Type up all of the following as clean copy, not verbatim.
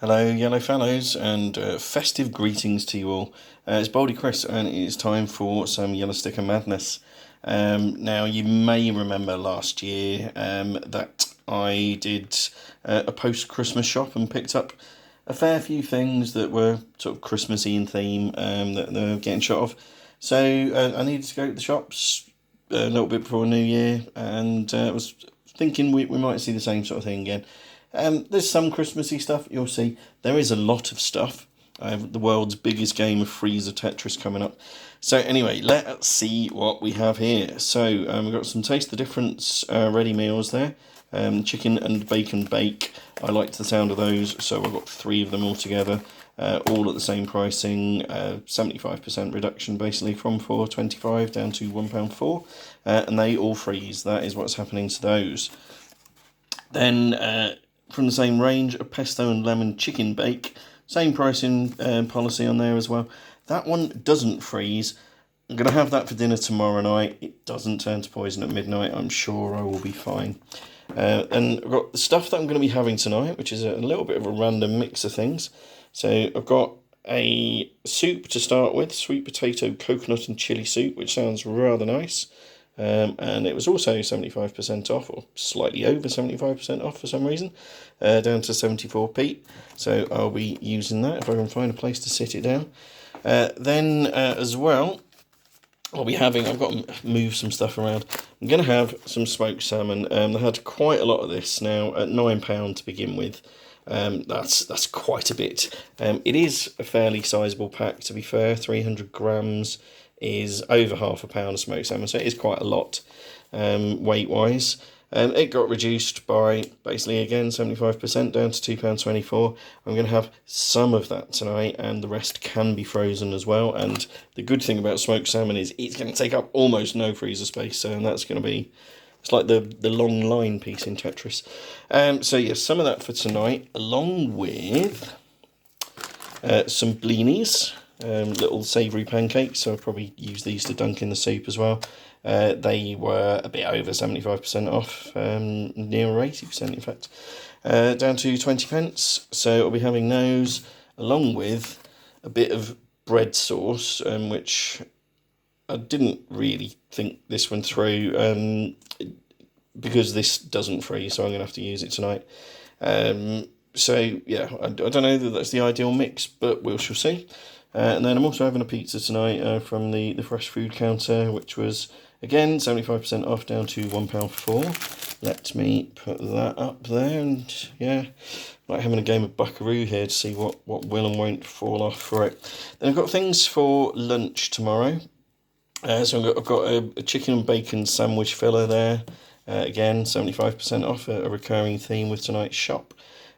Hello, yellow fellows, and festive greetings to you all. It's Baldy Chris, and it is time for some yellow sticker madness. Now, you may remember last year that I did a post-Christmas shop and picked up a fair few things that were sort of Christmassy in theme that they're getting shot of. So I needed to go to the shops a little bit before New Year, and I was thinking we might see the same sort of thing again. There's some Christmassy stuff, you'll see. There is a lot of stuff. I have the world's biggest game of freezer Tetris coming up. So anyway, let's see what we have here. So we've got some Taste the Difference ready meals there. Chicken and bacon bake. I liked the sound of those, so I've got 3 of them all together. All at the same pricing, 75% reduction basically from £4.25 down to £1.04. And they all freeze. That is what's happening to those. Then from the same range, a pesto and lemon chicken bake. Same pricing policy on there as well. That one doesn't freeze. I'm going to have that for dinner tomorrow night. It doesn't turn to poison at midnight. I'm sure I will be fine. And I've got the stuff that I'm going to be having tonight, which is a little bit of a random mix of things. So I've got a soup to start with, sweet potato, coconut and chilli soup, which sounds rather nice. And it was also 75% off, or slightly over 75% off for some reason, down to 74p. So I'll be using that if I can find a place to sit it down. Then as well, I've got to move some stuff around. I'm going to have some smoked salmon. I had quite a lot of this now at £9 to begin with. That's quite a bit. It is a fairly sizable pack, to be fair. 300 grams is over half a pound of smoked salmon, so it is quite a lot weight-wise. It got reduced by, basically, again, 75% down to £2.24. I'm going to have some of that tonight, and the rest can be frozen as well. And the good thing about smoked salmon is it's going to take up almost no freezer space, so that's going to be... It's like the long line piece in Tetris. So, yes, some of that for tonight, along with some blinis. Little savoury pancakes, so I'll probably use these to dunk in the soup as well. They were a bit over 75% off, nearer 80% in fact, down to 20 pence. So I'll be having those along with a bit of bread sauce, which I didn't really think this one through, because this doesn't freeze, so I'm going to have to use it tonight. So yeah, I don't know that that's the ideal mix, but we shall see. And then I'm also having a pizza tonight from the fresh food counter, which was, again, 75% off down to £1.04. Let me put that up there, and yeah, like having a game of Buckaroo here to see what will and won't fall off for it. Then I've got things for lunch tomorrow. So I've got a chicken and bacon sandwich filler there. Again, 75% off, a recurring theme with tonight's shop.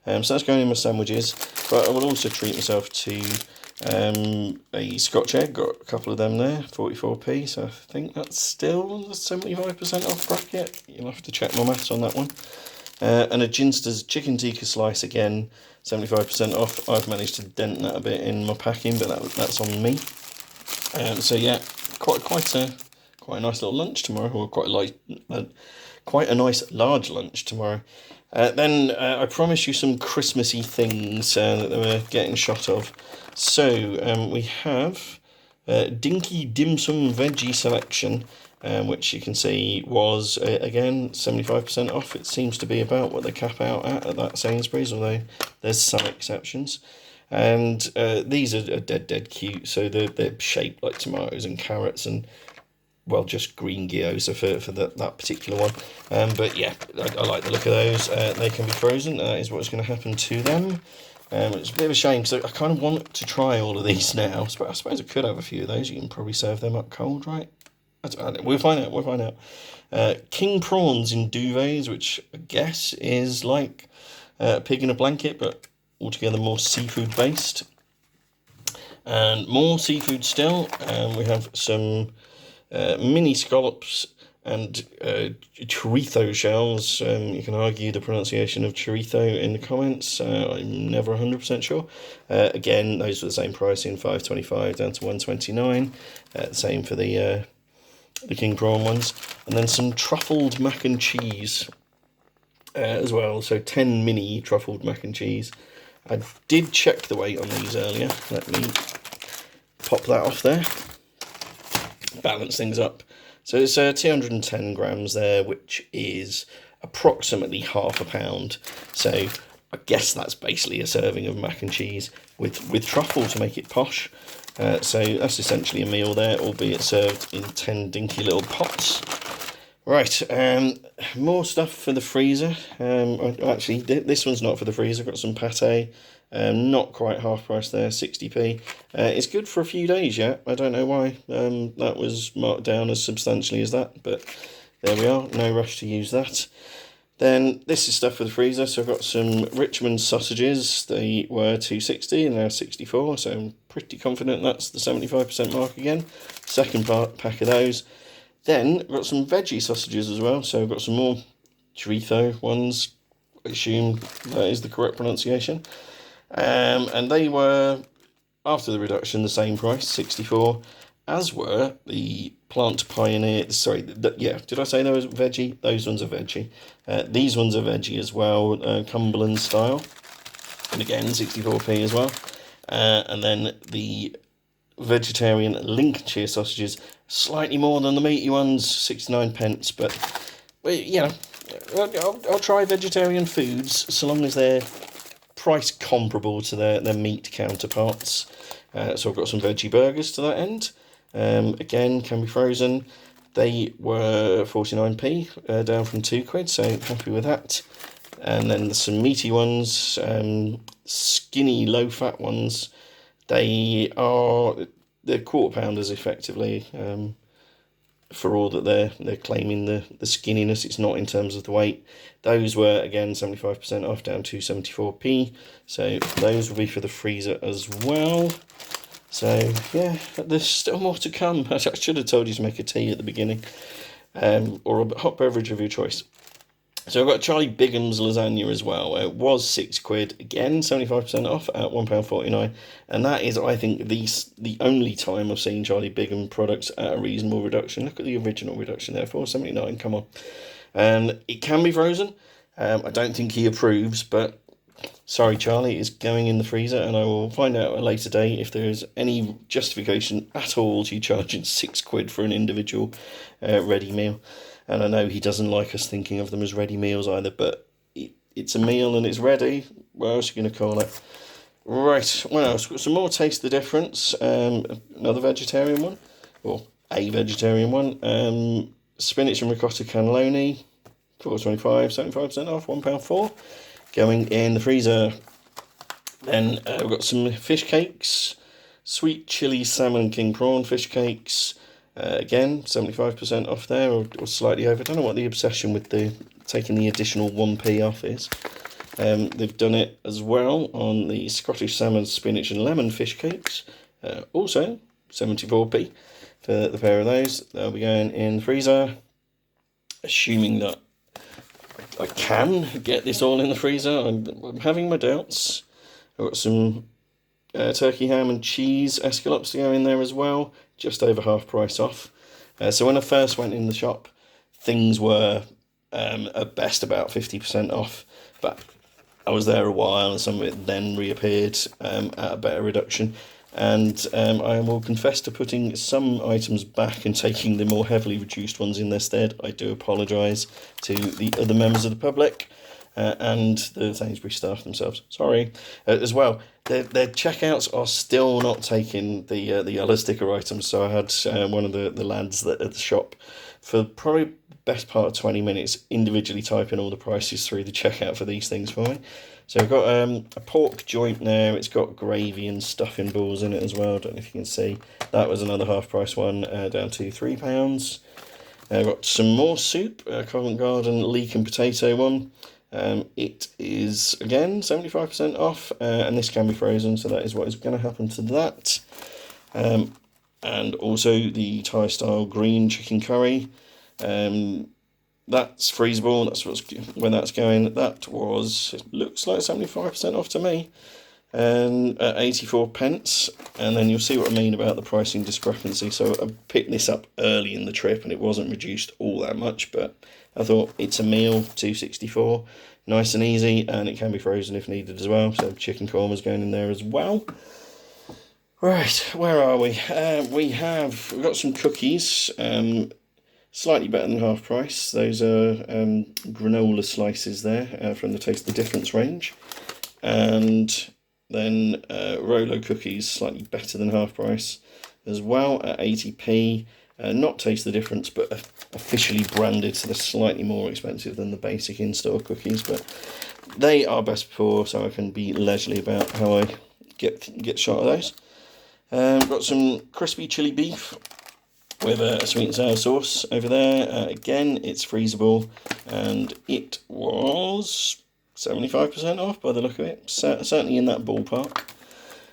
So that's going in my sandwiches, but I will also treat myself to a Scotch egg. Got a couple of them there, 44p, so I think that's still the 75% off bracket. You'll have to check my maths on that one. And a Ginster's chicken tikka slice, again, 75% off. I've managed to dent that a bit in my packing, but that's on me. So yeah, quite a nice little lunch tomorrow, or quite a nice large lunch tomorrow. Then I promised you some Christmassy things that they were getting shot of. So we have Dinky Dim Sum Veggie Selection, which you can see was, again, 75% off. It seems to be about what they cap out at that Sainsbury's, although there's some exceptions. And these are dead cute, so they're shaped like tomatoes and carrots and, well, just green gyoza for that particular one. But yeah, I like the look of those. They can be frozen. That is what's going to happen to them. It's a bit of a shame, so I kind of want to try all of these now. I suppose I could have a few of those. You can probably serve them up cold, right? I don't know. We'll find out. King prawns in duvets, which I guess is like pig in a blanket, but altogether more seafood based. And more seafood still. We have some mini scallops and chorizo shells. You can argue the pronunciation of chorizo in the comments. I'm never 100% sure. Again, those were the same pricing, $5.25 down to $1.29. Same for the king prawn ones. And then some truffled mac and cheese as well. So 10 mini truffled mac and cheese. I did check the weight on these earlier. Let me pop that off there. Balance things up. So it's 210 grams there, which is approximately half a pound. So I guess that's basically a serving of mac and cheese with truffle to make it posh. So that's essentially a meal there, albeit served in 10 dinky little pots. Right, more stuff for the freezer. Actually, this one's not for the freezer. I've got some pate, not quite half price there, 60p. It's good for a few days yet. I don't know why that was marked down as substantially as that, but there we are. No rush to use that. Then this is stuff for the freezer. So I've got some Richmond sausages. They were 260 and now 64. So I'm pretty confident that's the 75% mark again. Second pack of those. Then I've got some veggie sausages as well. So I've got some more chorizo ones. I assume that is the correct pronunciation. And they were, after the reduction, the same price, 64. As were the Plant Pioneer, sorry, did I say those veggie? Those ones are veggie. These ones are veggie as well, Cumberland style. And again, 64p as well. And then the vegetarian Lincolnshire sausages, slightly more than the meaty ones, 69 pence. But, well, you know, I'll try vegetarian foods so long as they're price comparable to their meat counterparts. So I've got some veggie burgers to that end. Again, can be frozen. They were 49p, down from £2, so happy with that. And then there's some meaty ones, skinny, low-fat ones. They're quarter pounders effectively, for all that they're claiming the skinniness. It's not in terms of the weight. Those were, again, 75% off, down to 74p. So those will be for the freezer as well. So, yeah, there's still more to come. I should have told you to make a tea at the beginning, or a hot beverage of your choice. So I've got Charlie Bigham's lasagna as well. It was £6, again, 75% off at £1.49. And that is, I think, the only time I've seen Charlie Bigham products at a reasonable reduction. Look at the original reduction there, £4.79, come on. And it can be frozen. I don't think he approves, but sorry, Charlie, it's going in the freezer, and I will find out at a later date if there is any justification at all to charging £6 for an individual ready meal. And I know he doesn't like us thinking of them as ready meals either, but it's a meal and it's ready. What else are you going to call it? Right, what else? Got some more Taste the Difference. Another vegetarian one, or a vegetarian one. Spinach and ricotta cannelloni, £4.25, 75% off, £1.04. Going in the freezer. Then we've got some fish cakes, sweet chili salmon king prawn fish cakes. Again, 75% off there, or slightly over. I don't know what the obsession with taking the additional 1p off is. They've done it as well on the Scottish salmon, spinach and lemon fish cakes. Also, 74p for the pair of those. They'll be going in the freezer. Assuming that I can get this all in the freezer. I'm having my doubts. I've got some turkey ham and cheese escalopes to go in there as well, just over half price off. So when I first went in the shop, things were at best about 50% off, but I was there a while and some of it then reappeared at a better reduction. And I will confess to putting some items back and taking the more heavily reduced ones in their stead. I do apologise to the other members of the public and the Sainsbury staff themselves. Sorry. As well, their checkouts are still not taking the yellow sticker items. So I had one of the lads at the shop for probably the best part of 20 minutes individually typing all the prices through the checkout for these things for me. So I've got a pork joint there. It's got gravy and stuffing balls in it as well. I don't know if you can see. That was another half price one, down to £3. I've got some more soup, Covent Garden leek and potato one. It is, again, 75% off, and this can be frozen, so that is what is going to happen to that. And also the Thai-style green chicken curry. That's freezable. That's where that's going. That was, it looks like 75% off to me, and at 84 pence. And then you'll see what I mean about the pricing discrepancy. So I picked this up early in the trip, and it wasn't reduced all that much. But I thought it's a meal, 264. nice and easy, and it can be frozen if needed as well. So chicken korma's going in there as well. Right, where are we? We've got some cookies, slightly better than half price. Those are granola slices there from the Taste the Difference range. And then Rolo cookies, slightly better than half price as well at 80p. Not Taste the Difference, but officially branded, so they're slightly more expensive than the basic in-store cookies. But they are best before, so I can be leisurely about how I get shot of those. Got some crispy chili beef with a sweet and sour sauce over there. Again, it's freezable, and it was 75% off by the look of it. Certainly in that ballpark.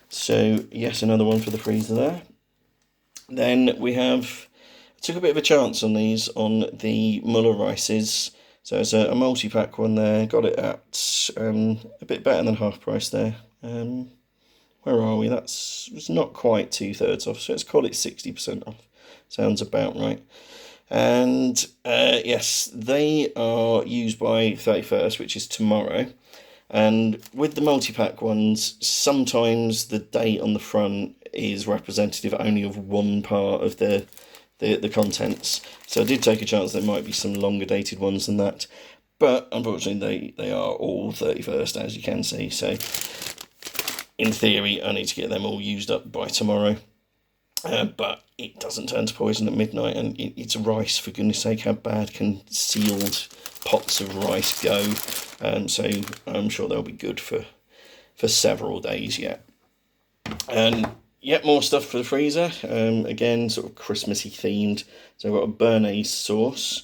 So, yes, another one for the freezer there. Then we have, I took a bit of a chance on these on the Muller rices. So it's a multi-pack one there. Got it at a bit better than half price there. Where are we? It's not quite 2/3 off, so let's call it 60% off. Sounds about right. And yes, they are used by 31st, which is tomorrow. And with the multi-pack ones, sometimes the date on the front is representative only of one part of the contents. So I did take a chance there might be some longer dated ones than that. But unfortunately, they are all 31st, as you can see. So in theory, I need to get them all used up by tomorrow. But it doesn't turn to poison at midnight, and it's rice, for goodness sake. How bad can sealed pots of rice go? So I'm sure they'll be good for several days yet. And yet more stuff for the freezer. Again, sort of Christmassy themed. So I've got a béarnaise sauce,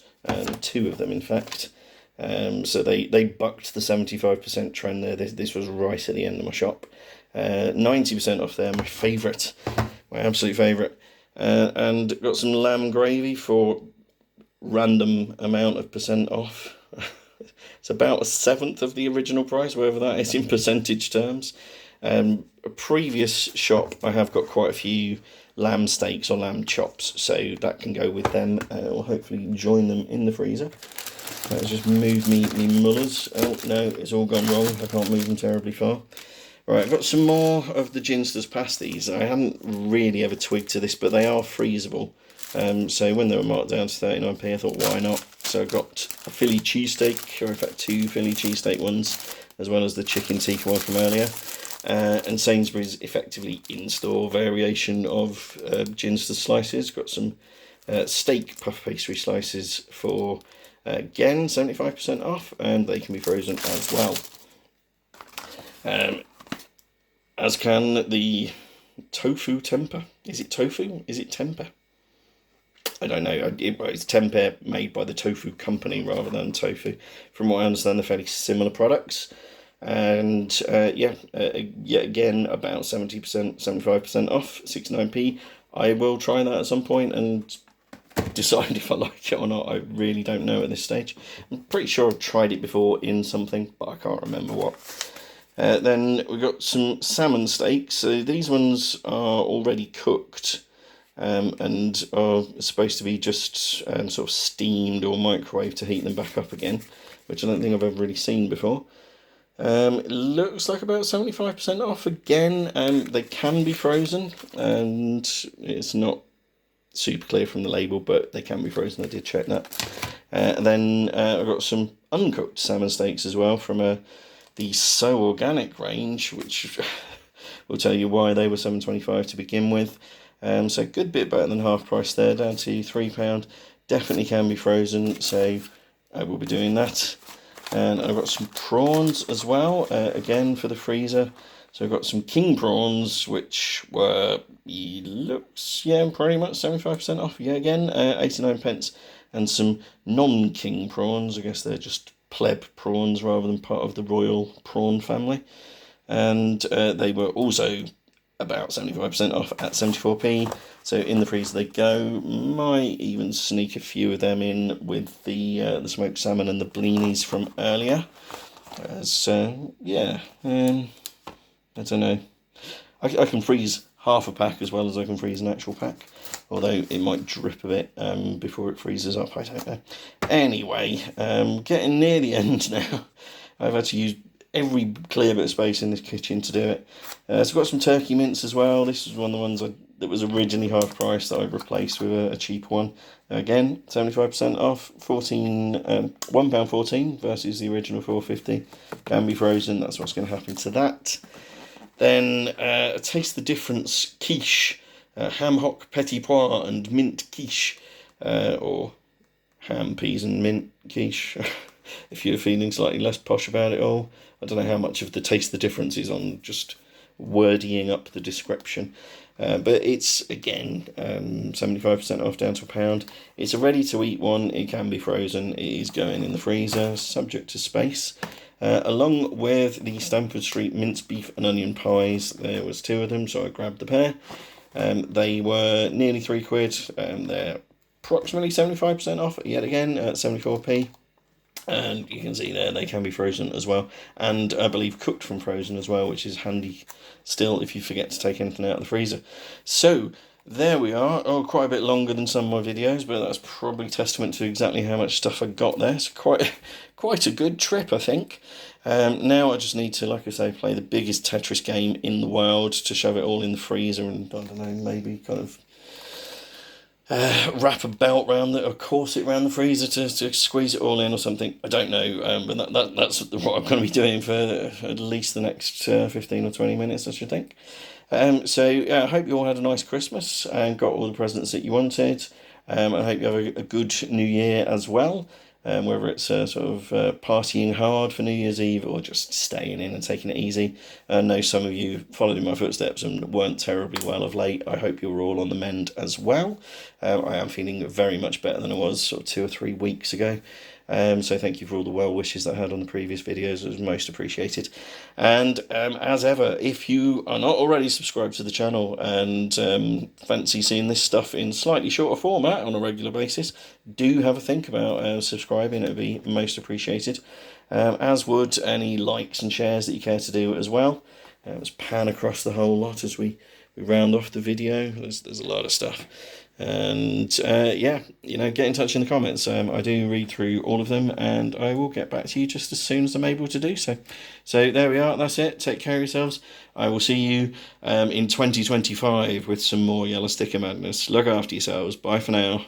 2 of them in fact. So they bucked the 75% trend there. This was right at the end of my shop. 90% off there, my favourite, my absolute favourite. And got some lamb gravy for random amount of percent off. It's about 1/7 of the original price, whatever that is in percentage terms. A previous shop, I have got quite a few lamb steaks or lamb chops, so that can go with them. Or hopefully join them in the freezer. Let's just move me mullers. Oh no, it's all gone wrong. I can't move them terribly far. Right, I've got some more of the Ginster's pasties. I haven't really ever twigged to this, but they are freezable. So when they were marked down to 39p, I thought, why not? So I got a Philly cheesesteak, or in fact 2 Philly cheesesteak ones, as well as the chicken tikka one from earlier. And Sainsbury's effectively in-store variation of Ginster's slices. Got some steak puff pastry slices for, again, 75% off, and they can be frozen as well. As can the tofu temper. Is it tofu? Is it temper? I don't know. It's temper made by the tofu company rather than tofu. From what I understand, they're fairly similar products. And yet again, about 70%, 75% off, 69p. I will try that at some point and decide if I like it or not. I really don't know at this stage. I'm pretty sure I've tried it before in something, but I can't remember what. Then we've got some salmon steaks. So these ones are already cooked and are supposed to be just sort of steamed or microwaved to heat them back up again, which I don't think I've ever really seen before. It looks like about 75% off again. They can be frozen, and it's not super clear from the label, but they can be frozen. I did check that. Then I've got some uncooked salmon steaks as well from the So Organic range, which will tell you why they were $7.25 to begin with. So a good bit better than half price there, down to £3. Definitely can be frozen, so I will be doing that. And I've got some prawns as well, again for the freezer. So I've got some king prawns, which were, pretty much 75% off. Yeah, again, 89p. And some non-king prawns. I guess they're just pleb prawns rather than part of the royal prawn family. And they were also about 75% off at 74p. So in the freezer they go. Might even sneak a few of them in with the smoked salmon and the blinis from earlier. I don't know. I can freeze half a pack as well as I can freeze an actual pack. Although it might drip a bit before it freezes up, I don't know. Anyway, getting near the end now. I've had to use every clear bit of space in this kitchen to do it. So I've got some turkey mince as well. This is one of the ones that was originally half price that I've replaced with a cheaper one. Again, 75% off, £1.14 versus the original £4.50. Can be frozen, that's what's going to happen to that. Then Taste the Difference quiche, ham hock petit pois and mint quiche, or ham, peas and mint quiche, if you're feeling slightly less posh about it all. I don't know how much of the Taste the Difference is on just wordying up the description. But it's, again, 75% off, down to £1. It's a ready-to-eat one. It can be frozen. It is going in the freezer, subject to space. Along with the Stamford Street minced beef and onion pies. There was 2 of them, so I grabbed the pair. They were nearly £3. They're approximately 75% off, yet again, at 74p. And you can see there they can be frozen as well, and I believe cooked from frozen as well, which is handy still if you forget to take anything out of the freezer. So there we are. Oh, quite a bit longer than some of my videos, but that's probably testament to exactly how much stuff I got there. So quite a good trip, I think. Now I just need to, like I say, play the biggest Tetris game in the world to shove it all in the freezer, and I don't know, maybe kind of wrap a belt round it or corset around the freezer to squeeze it all in or something. I don't know, but that's what I'm going to be doing for at least the next 15 or 20 minutes, I should think. So I hope you all had a nice Christmas and got all the presents that you wanted. I hope you have a good New Year as well. Whether it's sort of partying hard for New Year's Eve or just staying in and taking it easy. I know some of you followed in my footsteps and weren't terribly well of late. I hope you're all on the mend as well. I am feeling very much better than I was sort of 2 or 3 weeks ago. So thank you for all the well wishes that I had on the previous videos. It was most appreciated. And as ever, if you are not already subscribed to the channel and fancy seeing this stuff in slightly shorter format on a regular basis, do have a think about subscribing. It would be most appreciated. As would any likes and shares that you care to do as well. Let's pan across the whole lot as we round off the video. There's a lot of stuff. And yeah, get in touch in the comments. I do read through all of them, and I will get back to you just as soon as I'm able to do so. So there we are, that's it. Take care of yourselves. I will see you in 2025 with some more Yellow Sticker Madness. Look after yourselves. Bye for now.